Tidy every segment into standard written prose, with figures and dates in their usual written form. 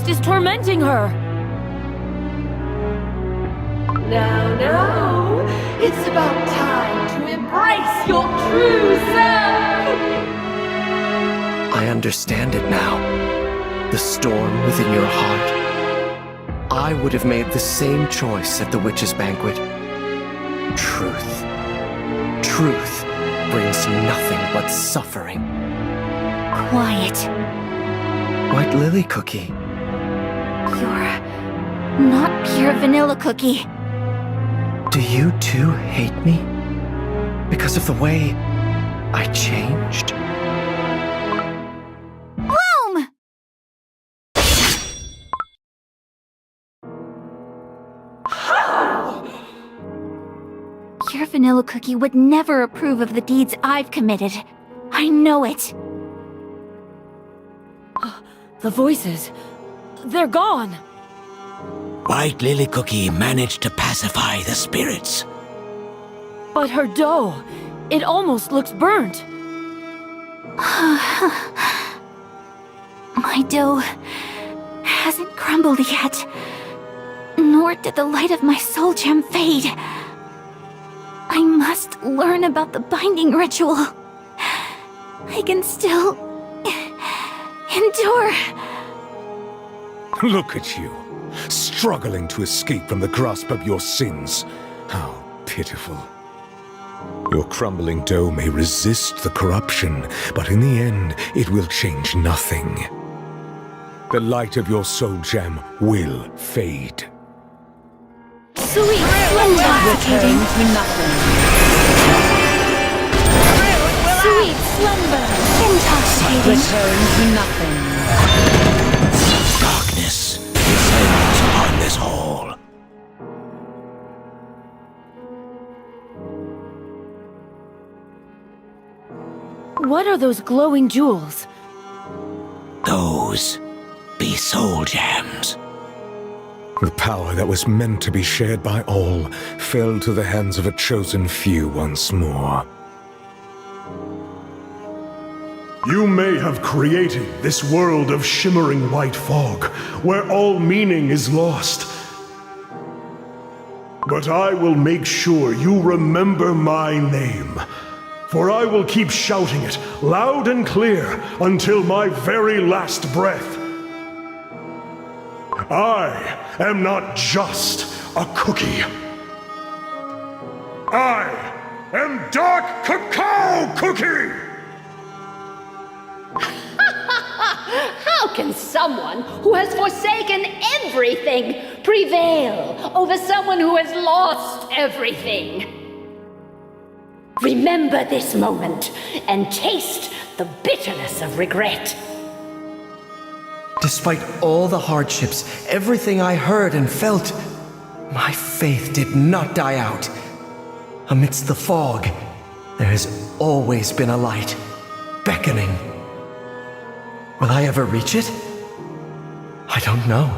Yeast is tormenting her. Now, it's about time to embrace your true self! I understand it now. The storm within your heart. I would have made the same choice at the witch's banquet. Truth. Truth brings nothing but suffering. Quiet. White lily cookie. You're not pure vanilla cookie. Do you too hate me? Because of the way I changed? Bloom! Pure vanilla cookie would never approve of the deeds I've committed. I know it. The voices. They're gone. White Lily Cookie managed to pacify the spirits. But her dough, it almost looks burnt. My dough hasn't crumbled yet, nor did the light of my soul gem fade. I must learn about the binding ritual. I can still endure. Look at you, struggling to escape from the grasp of your sins. How pitiful. Your crumbling dough may resist the corruption, but in the end, it will change nothing. The light of your soul gem will fade. Sweet, intoxicating. To nothing. Sweet slumber, intoxicating. Return to nothing. Darkness descends upon this hall. What are those glowing jewels? Those be soul gems. The power that was meant to be shared by all fell to the hands of a chosen few once more. You may have created this world of shimmering white fog, where all meaning is lost. But I will make sure you remember my name, for I will keep shouting it loud and clear until my very last breath. I am not just a cookie. I am Dark Cacao Cookie! How can someone who has forsaken everything prevail over someone who has lost everything? Remember this moment and taste the bitterness of regret. Despite all the hardships, everything I heard and felt, my faith did not die out. Amidst the fog, there has always been a light, beckoning. Will I ever reach it? I don't know.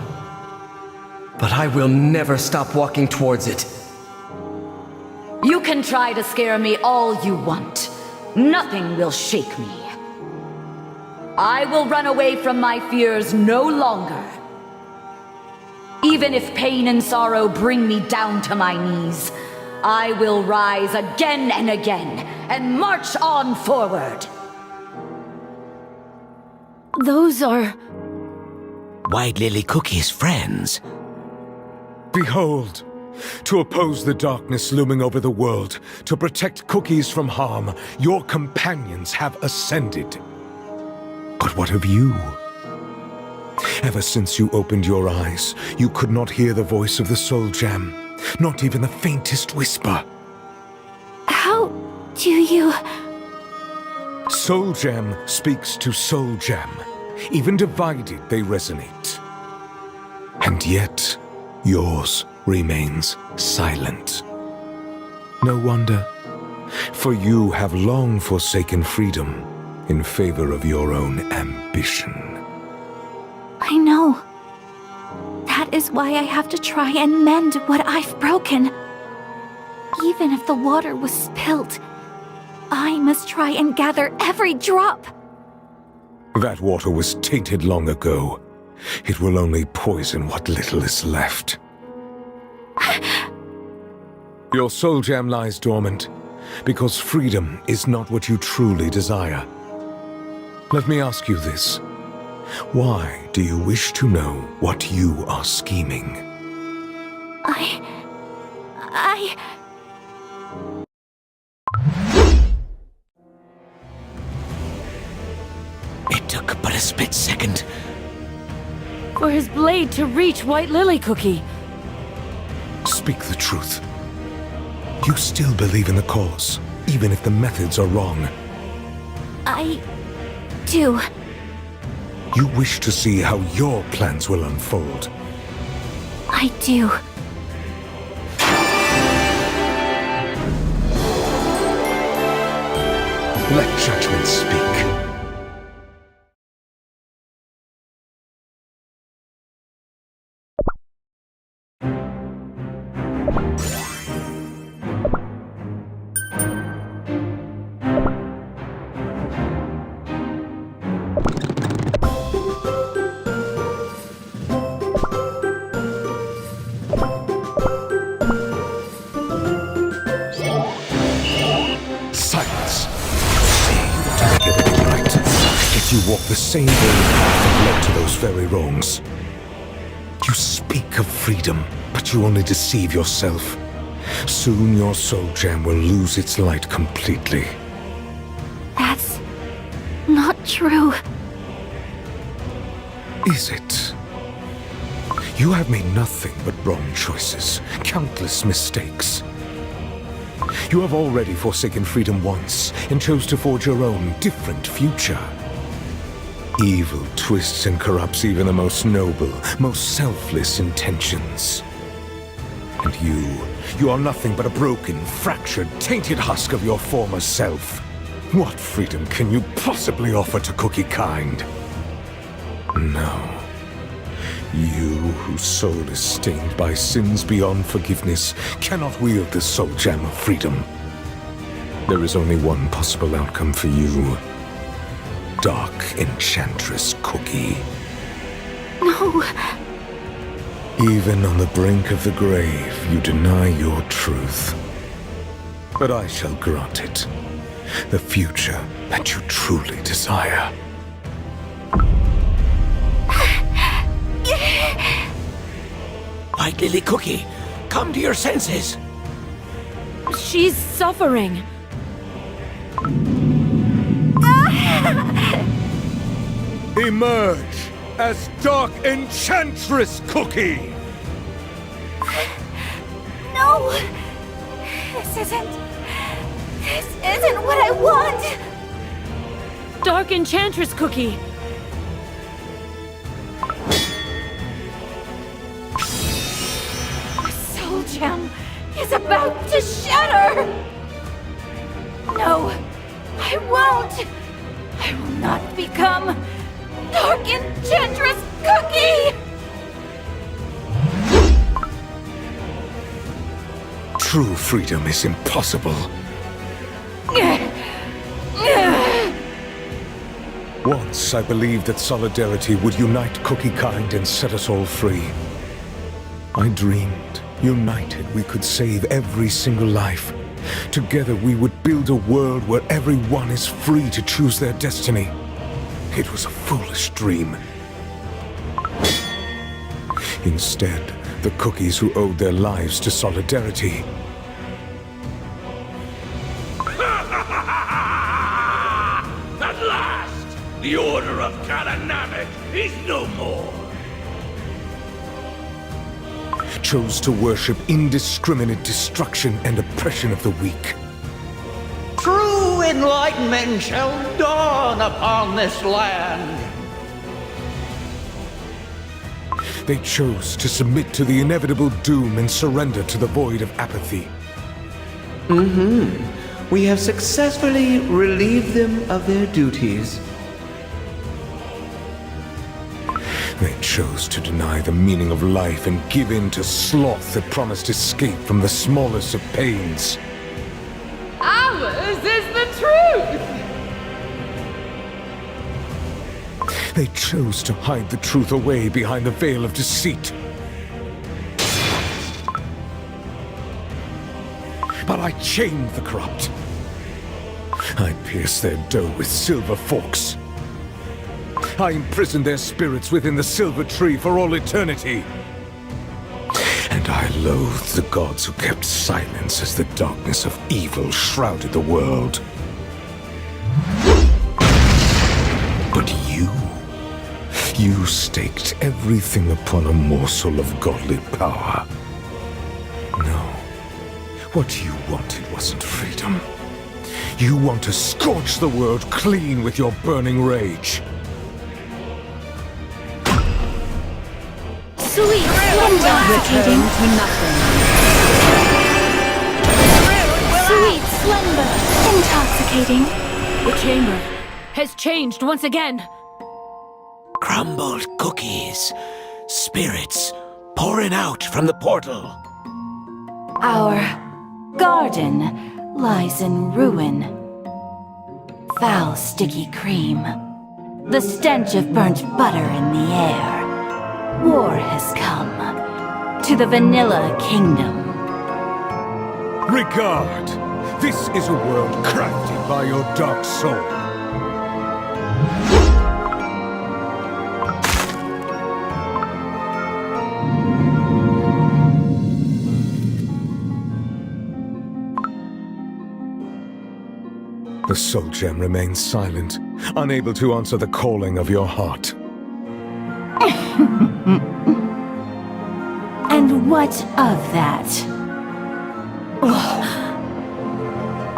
But I will never stop walking towards it. You can try to scare me all you want. Nothing will shake me. I will run away from my fears no longer. Even if pain and sorrow bring me down to my knees, I will rise again and again and march on forward. Those are... White Lily Cookie's friends. Behold! To oppose the darkness looming over the world, to protect cookies from harm, your companions have ascended. But what of you? Ever since you opened your eyes, you could not hear the voice of the soul gem, not even the faintest whisper. How do you... Soul gem speaks to soul gem. Even divided, they resonate. And yet, yours remains silent. No wonder, for you have long forsaken freedom in favor of your own ambition. I know. That is why I have to try and mend what I've broken. Even if the water was spilt, I must try and gather every drop. That water was tainted long ago, It will only poison what little is left. Your soul gem lies dormant, because freedom is not what you truly desire. Let me ask you this. Why do you wish to know what you are scheming? It took but a split second. For his blade to reach White Lily Cookie. Speak the truth. You still believe in the cause, even if the methods are wrong. I do. You wish to see how your plans will unfold. I do. Let judgment speak. Silence. You say you want to make everything right, yet you walk the same very path that led to those very wrongs. You speak of freedom, but you only deceive yourself. Soon your soul gem will lose its light completely. That's not true. Is it? You have made nothing but wrong choices, countless mistakes. You have already forsaken freedom once and chose to forge your own different future. Evil twists and corrupts even the most noble, most selfless intentions. And you are nothing but a broken, fractured, tainted husk of your former self. What freedom can you possibly offer to Cookie kind? No. You, whose soul is stained by sins beyond forgiveness, cannot wield the soul gem of freedom. There is only one possible outcome for you. Dark Enchantress Cookie. No. Even on the brink of the grave, you deny your truth. But I shall grant it. The future that you truly desire. White Lily Cookie, come to your senses. She's suffering. Emerge as Dark Enchantress Cookie! No! This isn't what I want! Dark Enchantress Cookie. The soul gem is about to shatter! No, I won't! I will not become Dark Enchantress Cookie! True freedom is impossible. Once I believed that solidarity would unite Cookie kind and set us all free. I dreamed, united, we could save every single life. Together we would build a world where everyone is free to choose their destiny. It was a foolish dream. Instead, the cookies who owed their lives to solidarity At last, the Order of Kalanamek is no more. chose to worship indiscriminate destruction and oppression of the weak. True enlightenment shall dawn upon this land. They chose to submit to the inevitable doom and surrender to the void of apathy. We have successfully relieved them of their duties. They chose to deny the meaning of life and give in to sloth that promised escape from the smallest of pains. Ours is the truth! They chose to hide the truth away behind the veil of deceit. But I chained the corrupt. I pierced their dough with silver forks. I imprisoned their spirits within the silver tree for all eternity. And I loathed the gods who kept silence as the darkness of evil shrouded the world. But you staked everything upon a morsel of godly power. No, what you wanted wasn't freedom. You want to scorch the world clean with your burning rage. Sweet, intoxicating. To nothing. Sweet, slumber, intoxicating. The chamber has changed once again. Crumbled cookies. Spirits pouring out from the portal. Our garden lies in ruin. Foul, sticky cream. The stench of burnt butter in the air. War has come to the Vanilla Kingdom. Regard! This is a world crafted by your dark soul. The soul gem remains silent, unable to answer the calling of your heart. And what of that?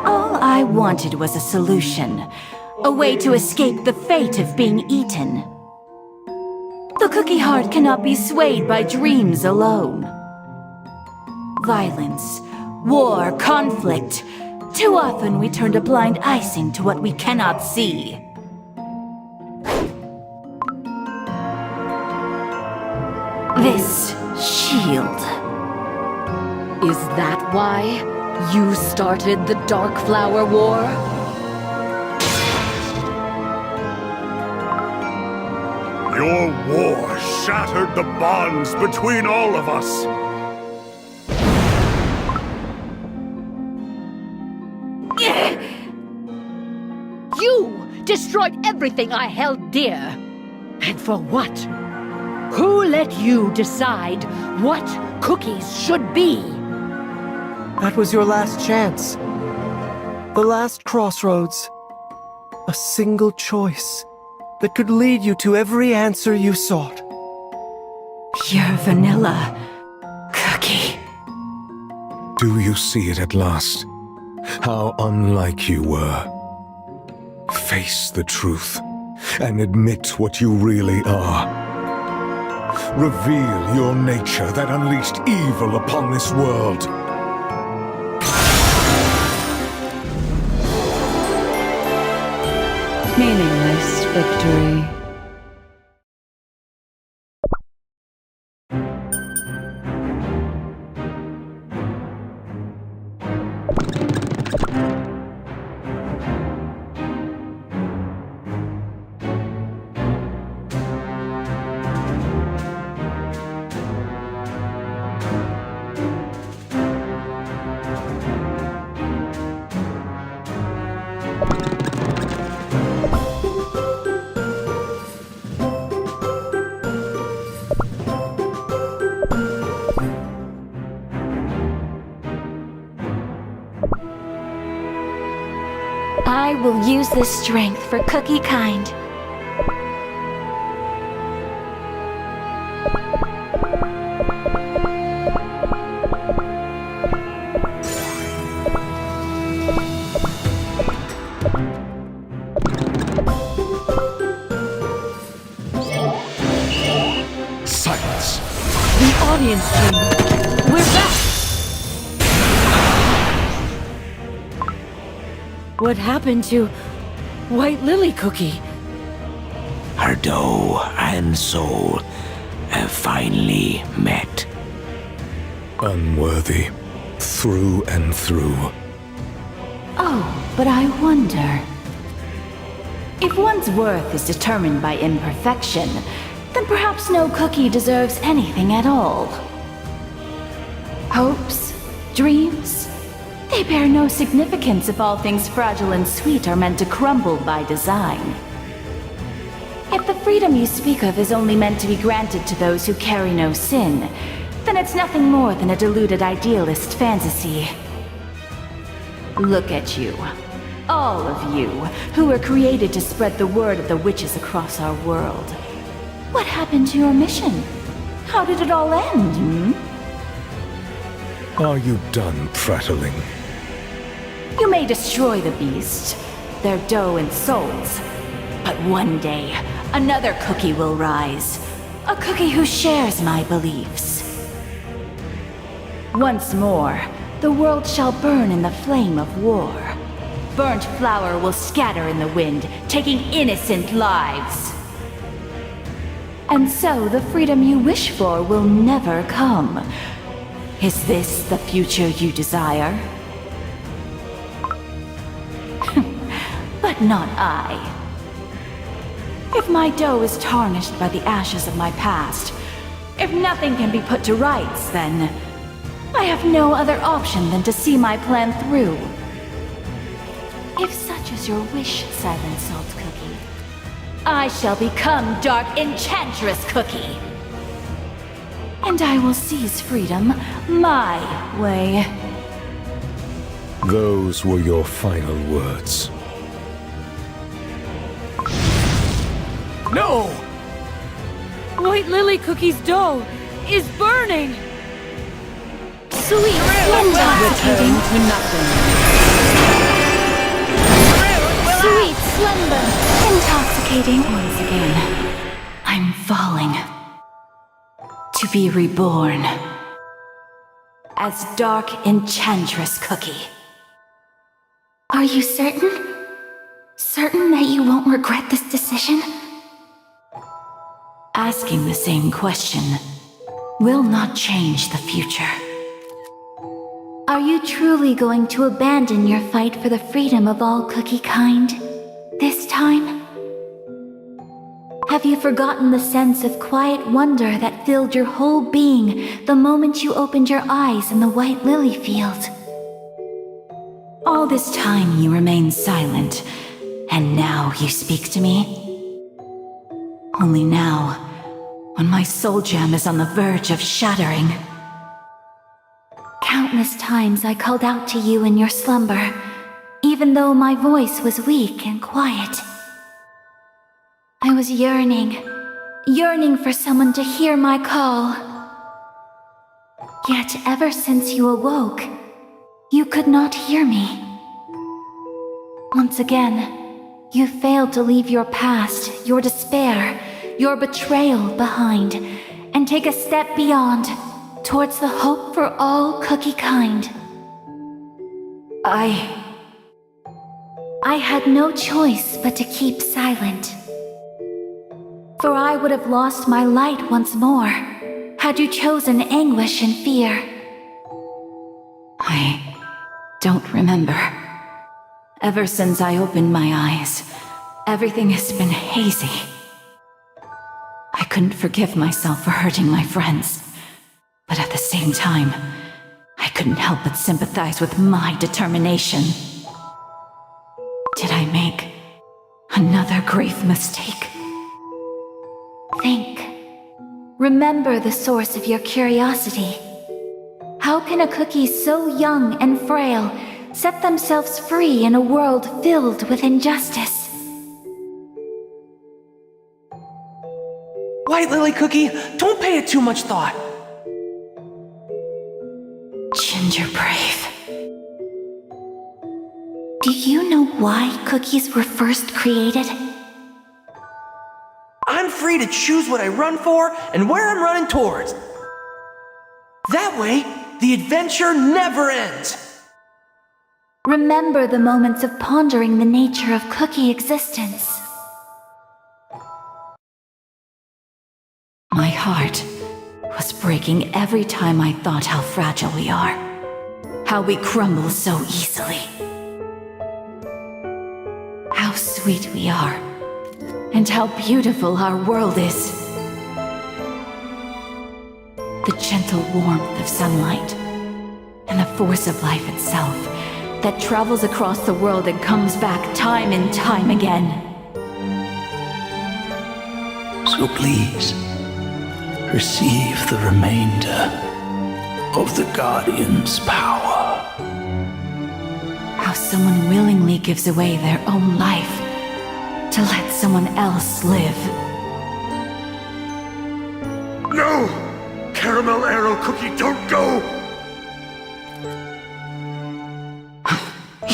All I wanted was a solution. A way to escape the fate of being eaten. The cookie heart cannot be swayed by dreams alone. Violence, war, conflict. Too often we turn a blind icing to what we cannot see. This shield. Is that why you started the Dark Flower War? Your war shattered the bonds between all of us. You destroyed everything I held dear. And for what? Who let you decide what cookies should be? That was your last chance. The last crossroads. A single choice that could lead you to every answer you sought. Pure vanilla cookie. Do you see it at last? How unlike you were. Face the truth and admit what you really are. Reveal your nature that unleashed evil upon this world. Meaningless victory. I will use this strength for Cookie Kind. Silence. The audience chamber. We're back! What happened to White Lily Cookie? Her dough and soul have finally met. Unworthy. Through and through. Oh, but I wonder. If one's worth is determined by imperfection, then perhaps no cookie deserves anything at all. Hopes, dreams, they bear no significance if all things fragile and sweet are meant to crumble by design. If the freedom you speak of is only meant to be granted to those who carry no sin, then it's nothing more than a deluded idealist fantasy. Look at you. All of you, who were created to spread the word of the witches across our world. What happened to your mission? How did it all end, Are you done prattling? You may destroy the beast, their dough and souls, but one day, another cookie will rise. A cookie who shares my beliefs. Once more, the world shall burn in the flame of war. Burnt flour will scatter in the wind, taking innocent lives. And so the freedom you wish for will never come. Is this the future you desire? But not I. If my dough is tarnished by the ashes of my past, if nothing can be put to rights, then I have no other option than to see my plan through. If such is your wish, Silent Salt Cookie, I shall become Dark Enchantress Cookie. And I will seize freedom my way. Those were your final words. No! White Lily Cookie's dough is burning! Sweet, intoxicating. Return to nothing. Sweet slumber. Intoxicating. Once again, I'm falling. To be reborn. As Dark Enchantress Cookie. Are you certain? Certain that you won't regret this decision? Asking the same question will not change the future. Are you truly going to abandon your fight for the freedom of all cookie kind? This time? Have you forgotten the sense of quiet wonder that filled your whole being the moment you opened your eyes in the White Lily field? All this time you remained silent, and now you speak to me? Only now, when my soul gem is on the verge of shattering. Countless times I called out to you in your slumber, even though my voice was weak and quiet. I was yearning for someone to hear my call. Yet ever since you awoke, you could not hear me. Once again, you failed to leave your past, your despair, your betrayal behind, and take a step beyond, towards the hope for all cookie kind. I had no choice but to keep silent. For I would have lost my light once more, had you chosen anguish and fear. I don't remember. Ever since I opened my eyes, everything has been hazy. I couldn't forgive myself for hurting my friends. But at the same time, I couldn't help but sympathize with my determination. Did I make another grave mistake? Think. Remember the source of your curiosity. How can a cookie so young and frail set themselves free in a world filled with injustice? White Lily Cookie, don't pay it too much thought. Ginger Brave. Do you know why cookies were first created? I'm free to choose what I run for and where I'm running towards. That way, the adventure never ends. Remember the moments of pondering the nature of cookie existence. My heart was breaking every time I thought how fragile we are. How we crumble so easily. How sweet we are, and how beautiful our world is. The gentle warmth of sunlight, and the force of life itself that travels across the world and comes back time and time again. So please, receive the remainder of the Guardian's power. How someone willingly gives away their own life to let someone else live. No! Caramel Arrow Cookie, don't go!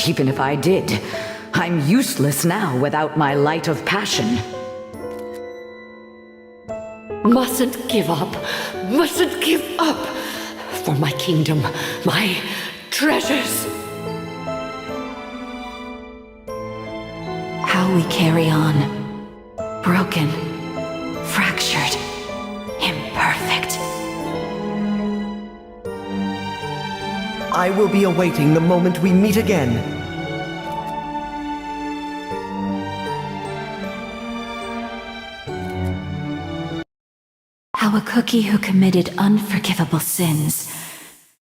Even if I did, I'm useless now without my light of passion. Mustn't give up. Mustn't give up. For my kingdom, my treasures. How we carry on. Broken. Fractured. Imperfect. I will be awaiting the moment we meet again. How a cookie who committed unforgivable sins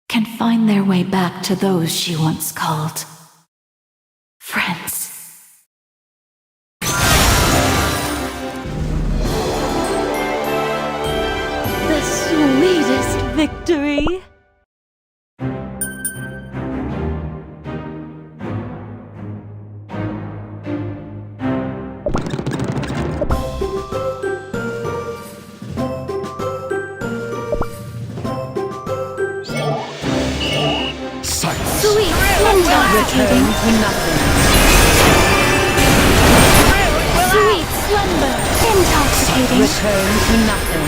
can find their way back to those she once called friends. The sweetest victory. Sweet, intoxicating to nothing. Sweet slumber, intoxicating. Return to nothing.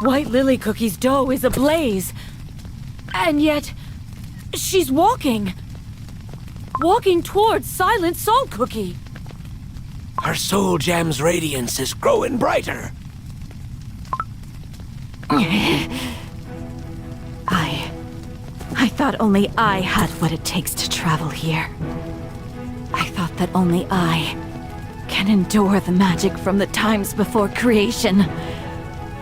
White Lily Cookie's dough is ablaze. And yet, she's walking. Walking towards Silent Soul Cookie. Her soul gem's radiance is growing brighter. I thought only I had what it takes to travel here. I thought that only I can endure the magic from the times before creation.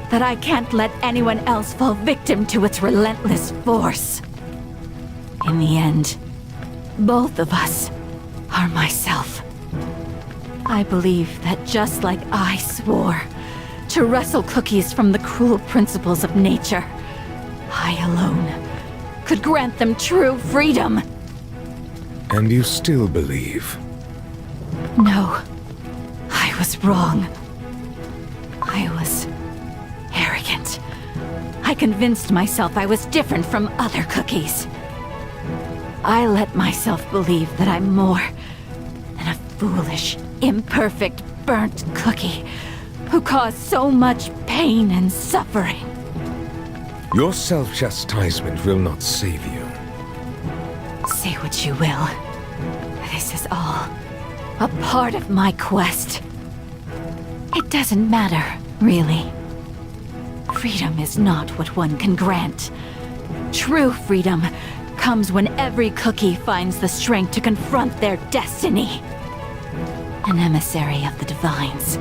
That I can't let anyone else fall victim to its relentless force. In the end, both of us are myself. I believe that just like I swore to wrestle cookies from the cruel principles of nature, I alone could grant them true freedom. And you still believe? No, I was wrong. I was arrogant. I convinced myself I was different from other cookies. I let myself believe that I'm more than a foolish, imperfect, burnt cookie who caused so much pain and suffering. Your self-chastisement will not save you. Say what you will. This is all a part of my quest. It doesn't matter, really. Freedom is not what one can grant. True freedom comes when every cookie finds the strength to confront their destiny. An emissary of the divines.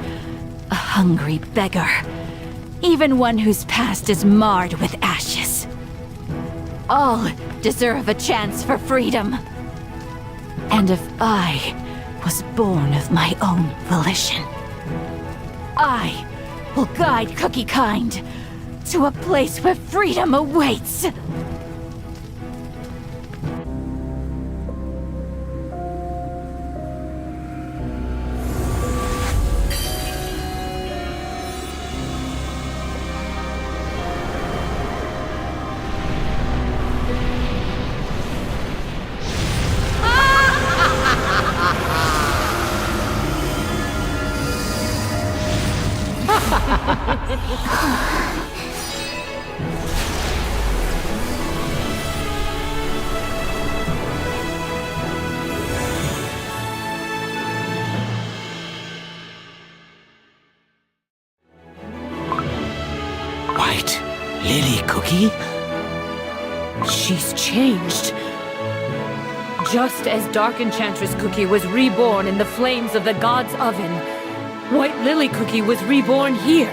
A hungry beggar. Even one whose past is marred with ashes. All deserve a chance for freedom. And if I was born of my own volition, I will guide Cookie Kind to a place where freedom awaits. White Lily Cookie? She's changed. Just as Dark Enchantress Cookie was reborn in the flames of the God's Oven, White Lily Cookie was reborn here,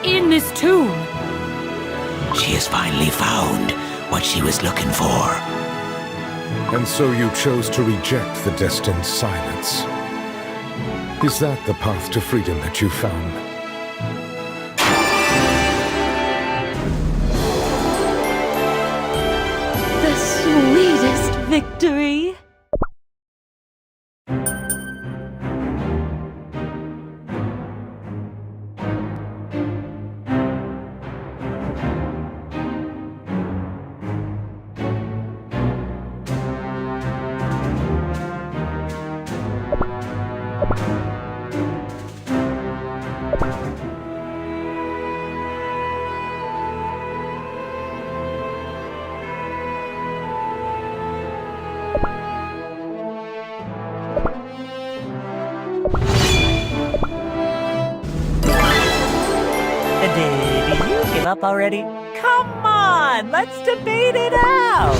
in this tomb. She has finally found what she was looking for. And so you chose to reject the destined silence. Is that the path to freedom that you found? The sweetest victory. Did you give up already? Come on, let's debate it out!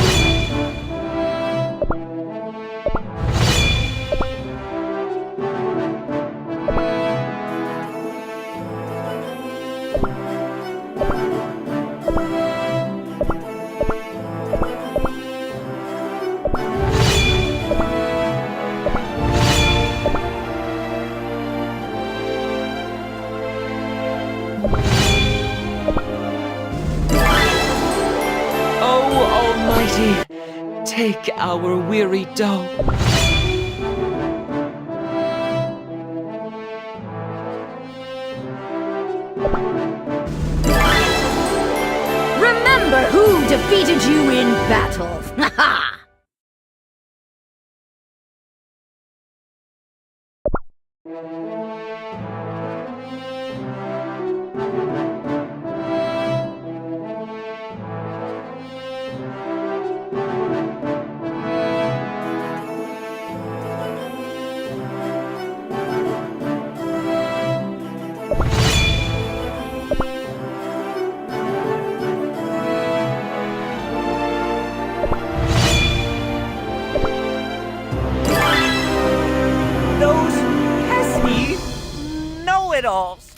Take our weary dough. Remember who defeated you in battle. Ha ha! Those pesky know-it-alls.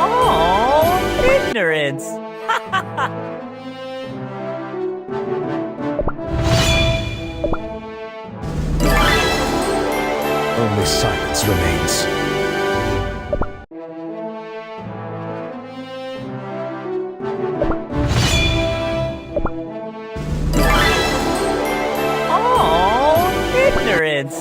Oh, ignorance. Only silence remains. Oh, ignorance.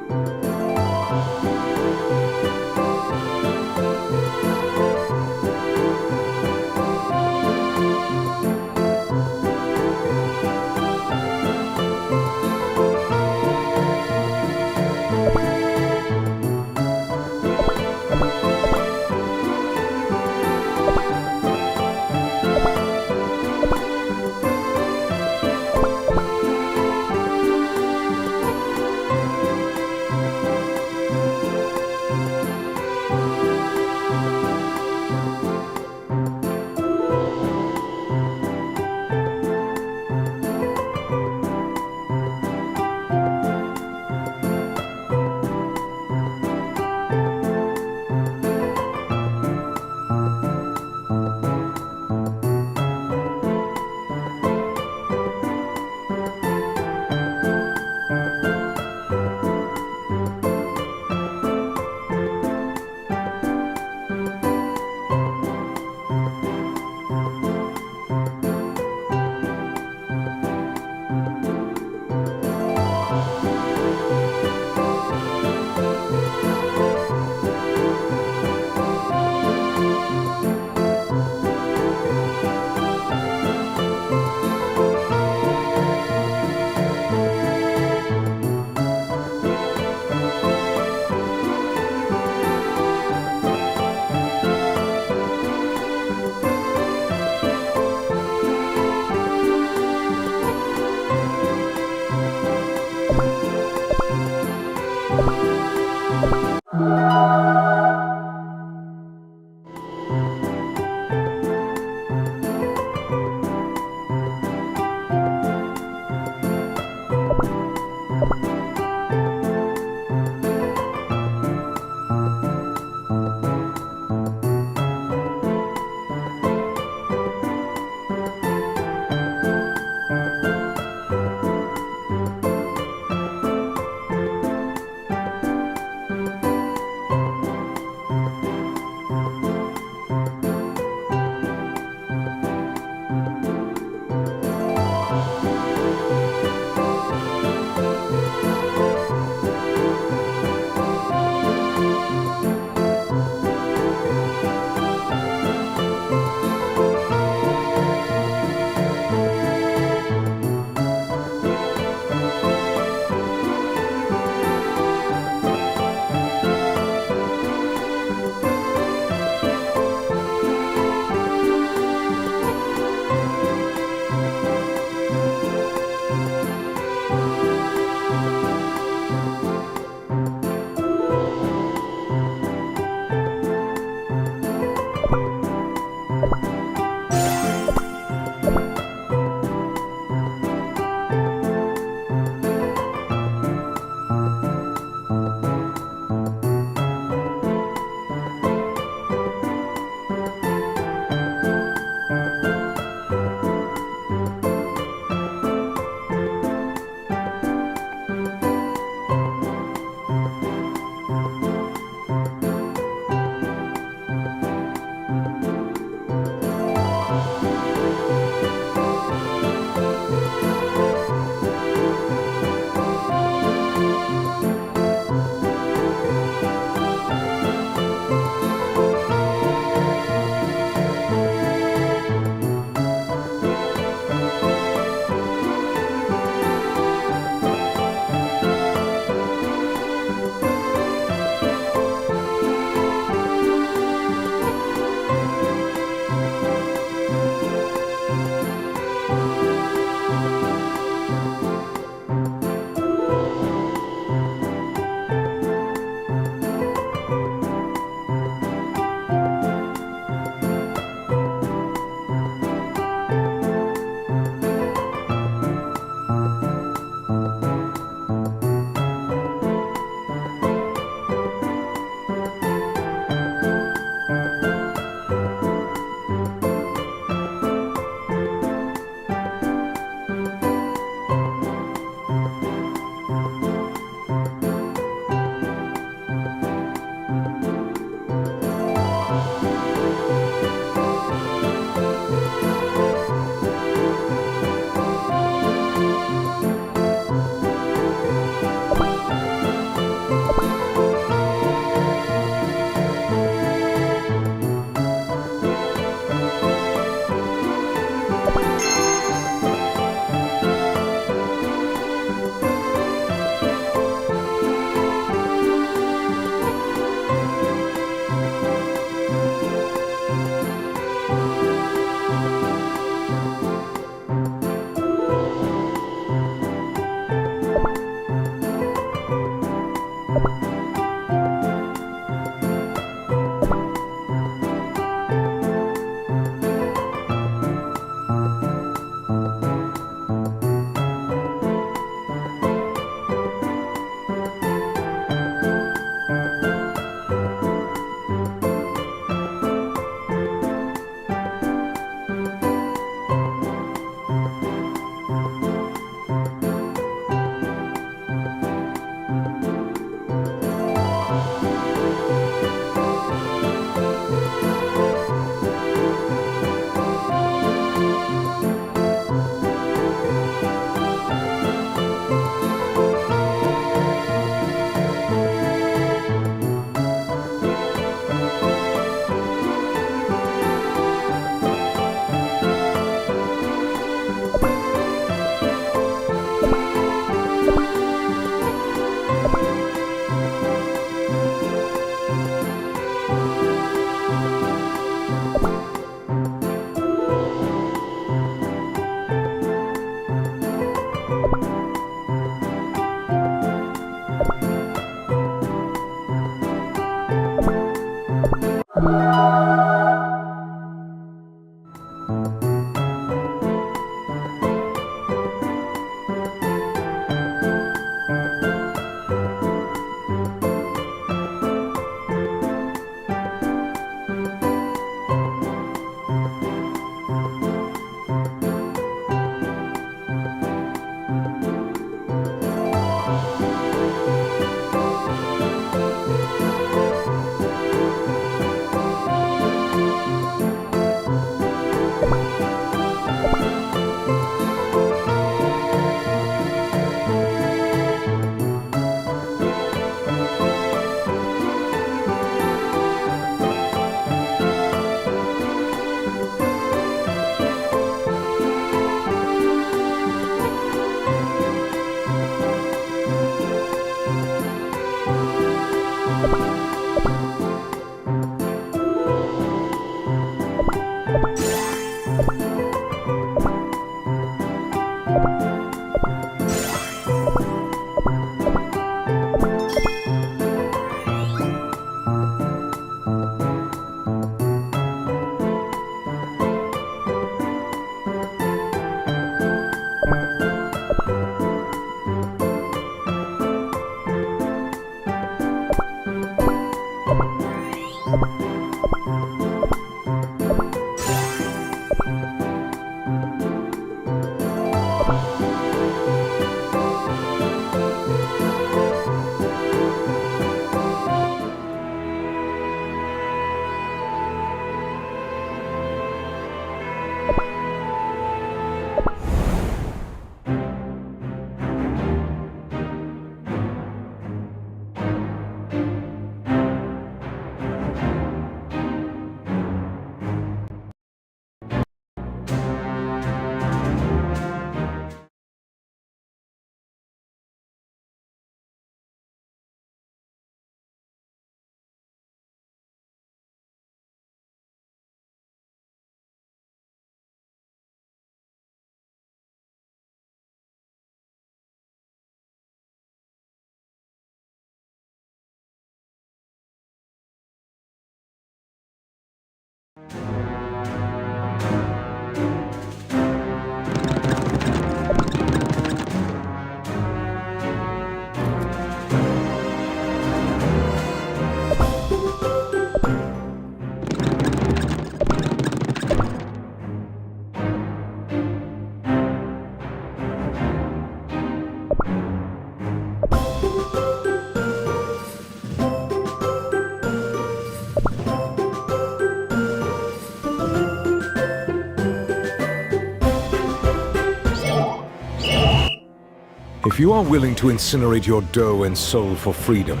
If you are willing to incinerate your dough and soul for freedom,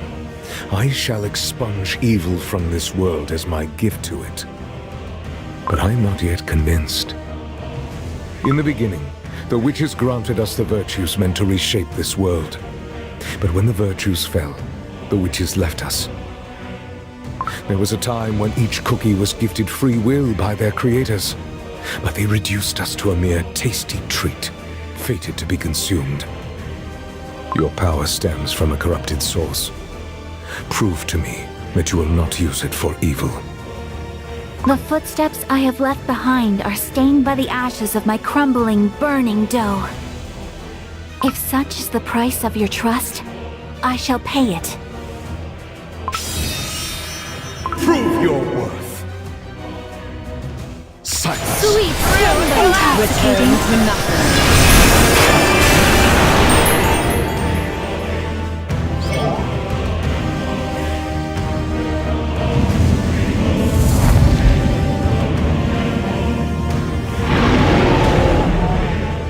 I shall expunge evil from this world as my gift to it. But I am not yet convinced. In the beginning, the witches granted us the virtues meant to reshape this world. But when the virtues fell, the witches left us. There was a time when each cookie was gifted free will by their creators, but they reduced us to a mere tasty treat, fated to be consumed. Your power stems from a corrupted source. Prove to me that you will not use it for evil. The footsteps I have left behind are stained by the ashes of my crumbling, burning dough. If such is the price of your trust, I shall pay it. Prove your worth. Silence. Sweet splendor, returning to nothing.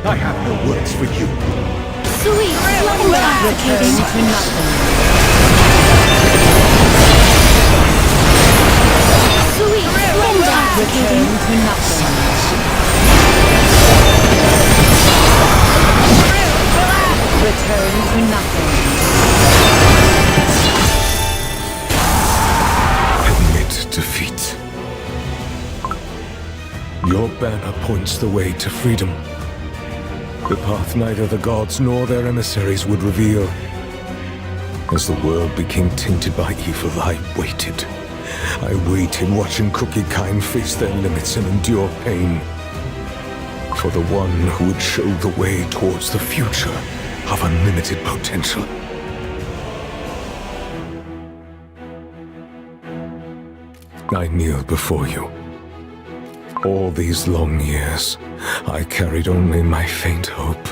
I have no words for you. Sweet splendor, returning to nothing. Sweet splendor, returning to nothing. Return to nothing. Admit defeat. Your banner points the way to freedom. The path neither the gods nor their emissaries would reveal. As the world became tainted by evil, I waited, I waited watching Cookie kind face their limits and endure pain. For the one who would show the way towards the future of unlimited potential. I kneel before you. All these long years, I carried only my faint hope.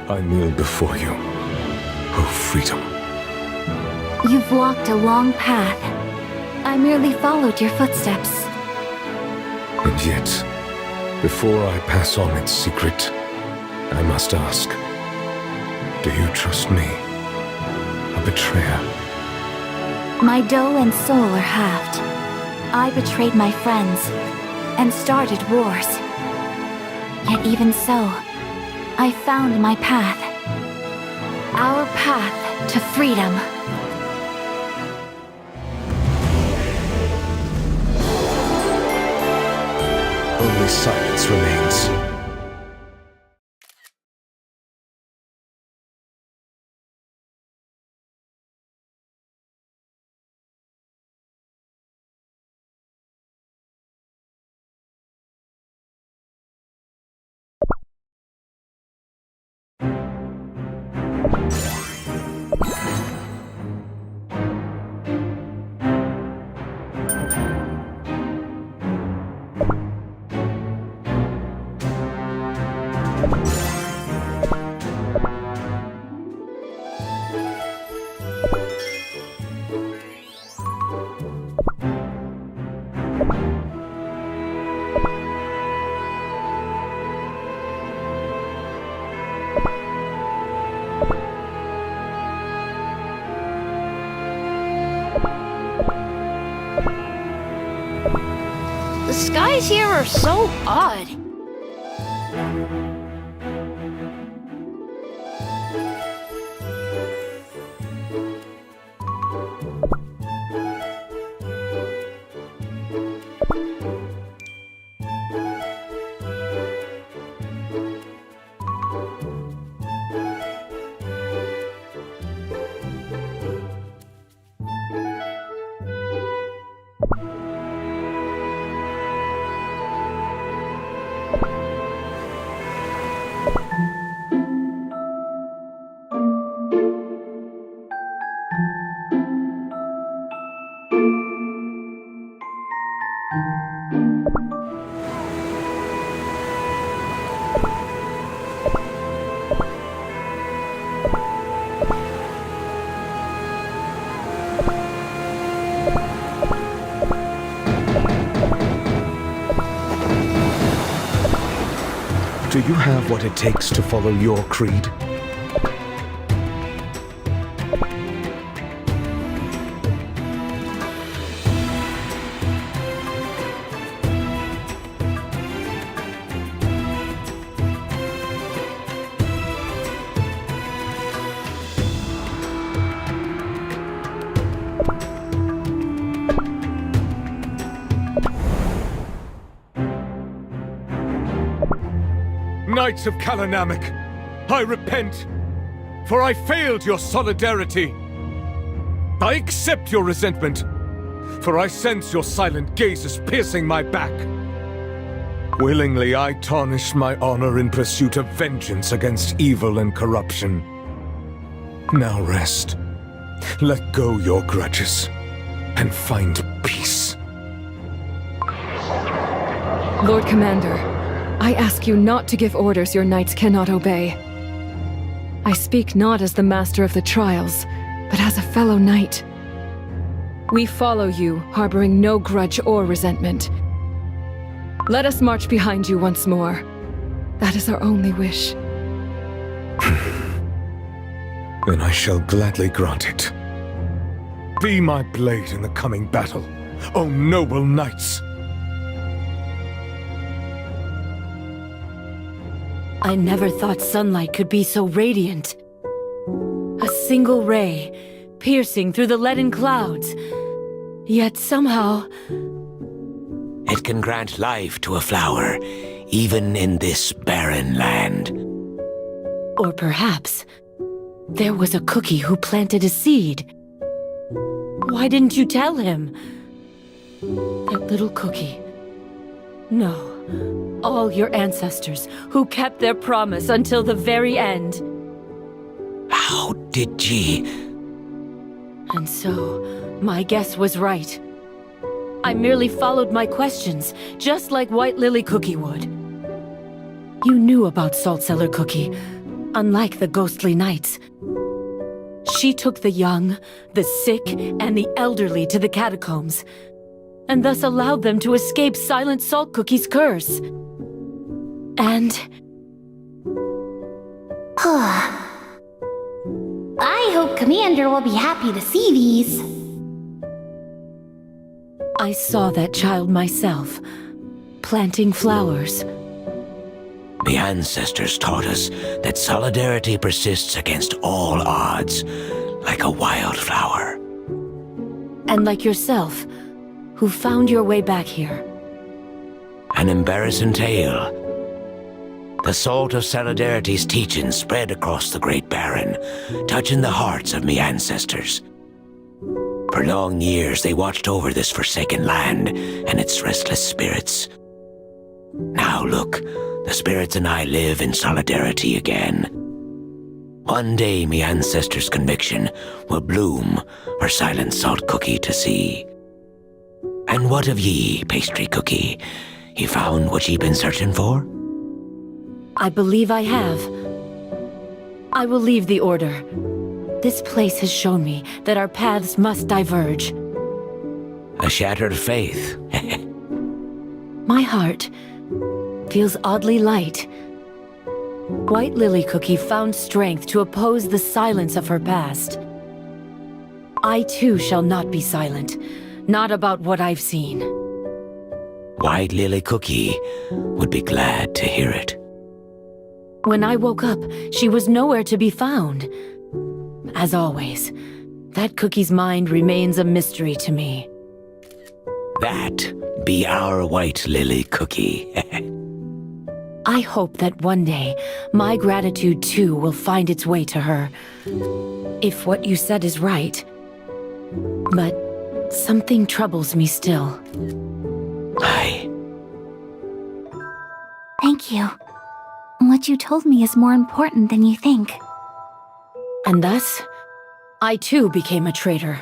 I kneel before you, oh freedom. You've walked a long path. I merely followed your footsteps. And yet, before I pass on its secret, I must ask, do you trust me, a betrayer? My dough and soul are halved. I betrayed my friends and started wars. Yet even so, I found my path. Our path to freedom. Only silence remains. The skies here are so odd. Do you have what it takes to follow your creed? Knights of Kalanamek, I repent, for I failed your solidarity. I accept your resentment, for I sense your silent gazes piercing my back. Willingly I tarnished my honor in pursuit of vengeance against evil and corruption. Now rest, let go your grudges, and find peace. Lord Commander, I ask you not to give orders your knights cannot obey. I speak not as the master of the trials, but as a fellow knight. We follow you, harboring no grudge or resentment. Let us march behind you once more. That is our only wish. Then I shall gladly grant it. Be my blade in the coming battle, O noble knights! I never thought sunlight could be so radiant. A single ray, piercing through the leaden clouds. Yet somehow... It can grant life to a flower, even in this barren land. Or perhaps, there was a cookie who planted a seed. Why didn't you tell him? That little cookie. No. All your ancestors who kept their promise until the very end. How did ye? And so, my guess was right. I merely followed my questions, just like White Lily Cookie would. You knew about Salt Cellar Cookie, unlike the ghostly knights. She took the young, the sick, and the elderly to the catacombs, and thus allowed them to escape Silent Salt Cookie's curse. And... I hope Commander will be happy to see these. I saw that child myself, planting flowers. The ancestors taught us that solidarity persists against all odds, like a wildflower. And like yourself, who found your way back here. An embarrassing tale. The salt of solidarity's teaching spread across the Great Barren, touching the hearts of me ancestors. For long years they watched over this forsaken land and its restless spirits. Now look, the spirits and I live in solidarity again. One day me ancestors' conviction will bloom for Silent Salt Cookie to see. And what of ye, Pastry Cookie? You found what ye been searching for? I believe I have. I will leave the Order. This place has shown me that our paths must diverge. A shattered faith. My heart feels oddly light. White Lily Cookie found strength to oppose the silence of her past. I too shall not be silent, not about what I've seen. White Lily Cookie would be glad to hear it. When I woke up, she was nowhere to be found. As always, that cookie's mind remains a mystery to me. That be our White Lily Cookie. I hope that one day, my gratitude too will find its way to her. If what you said is right. But something troubles me still. Aye. Thank you. What you told me is more important than you think. And thus, I too became a traitor.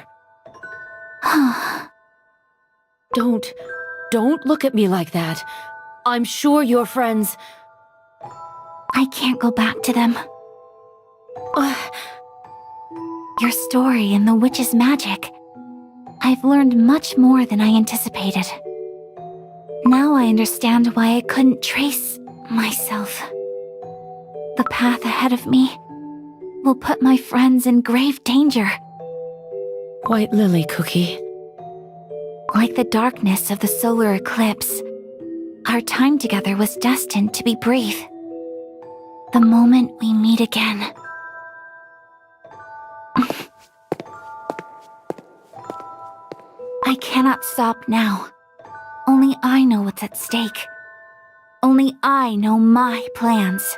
Don't look at me like that. I'm sure your friends... I can't go back to them. Your story and the witch's magic. I've learned much more than I anticipated. Now I understand why I couldn't trace myself. The path ahead of me will put my friends in grave danger. White Lily Cookie. Like the darkness of the solar eclipse, our time together was destined to be brief. The moment we meet again. I cannot stop now. Only I know what's at stake. Only I know my plans.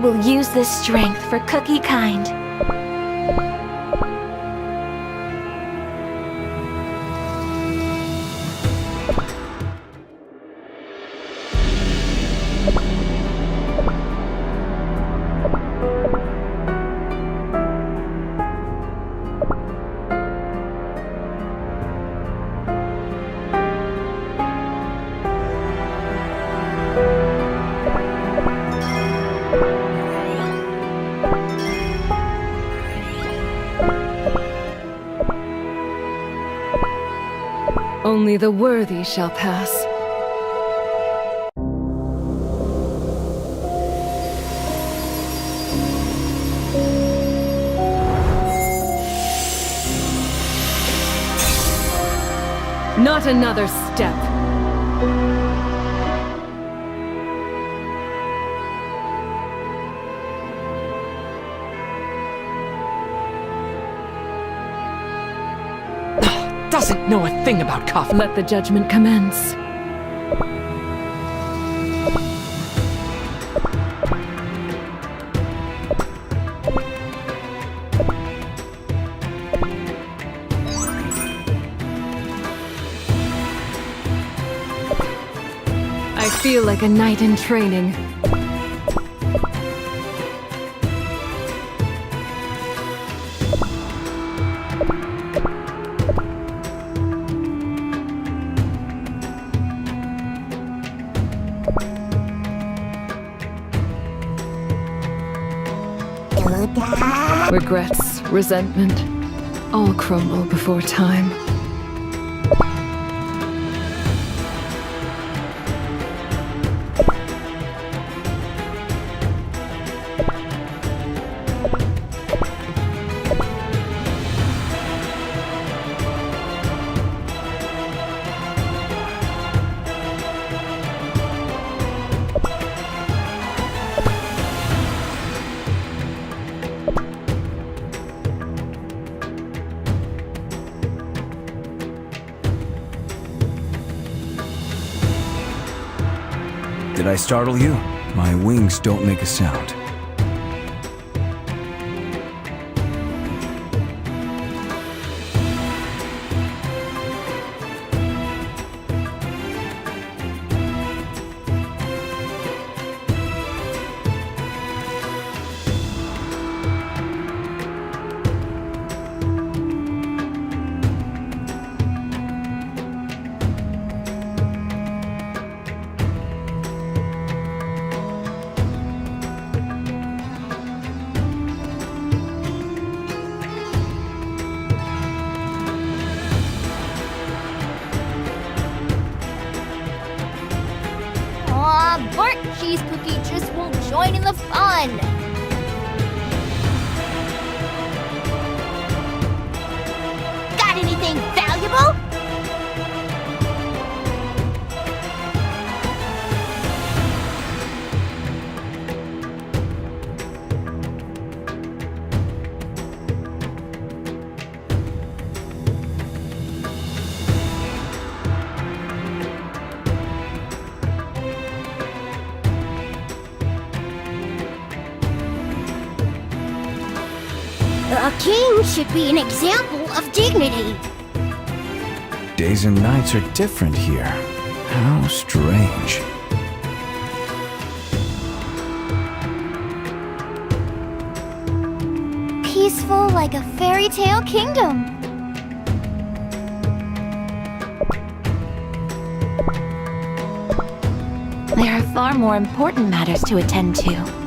will use this strength for Cookie Kind. Only the worthy shall pass. Not another step. Doesn't know a thing about coffee. Let the judgment commence. I feel like a knight in training. Regrets, resentment, all crumble before time. Did I startle you? My wings don't make a sound. Burnt Cheese Cookie just won't join in the fun! Got anything valuable? A king should be an example of dignity. Days and nights are different here. How strange. Peaceful like a fairy tale kingdom. There are far more important matters to attend to.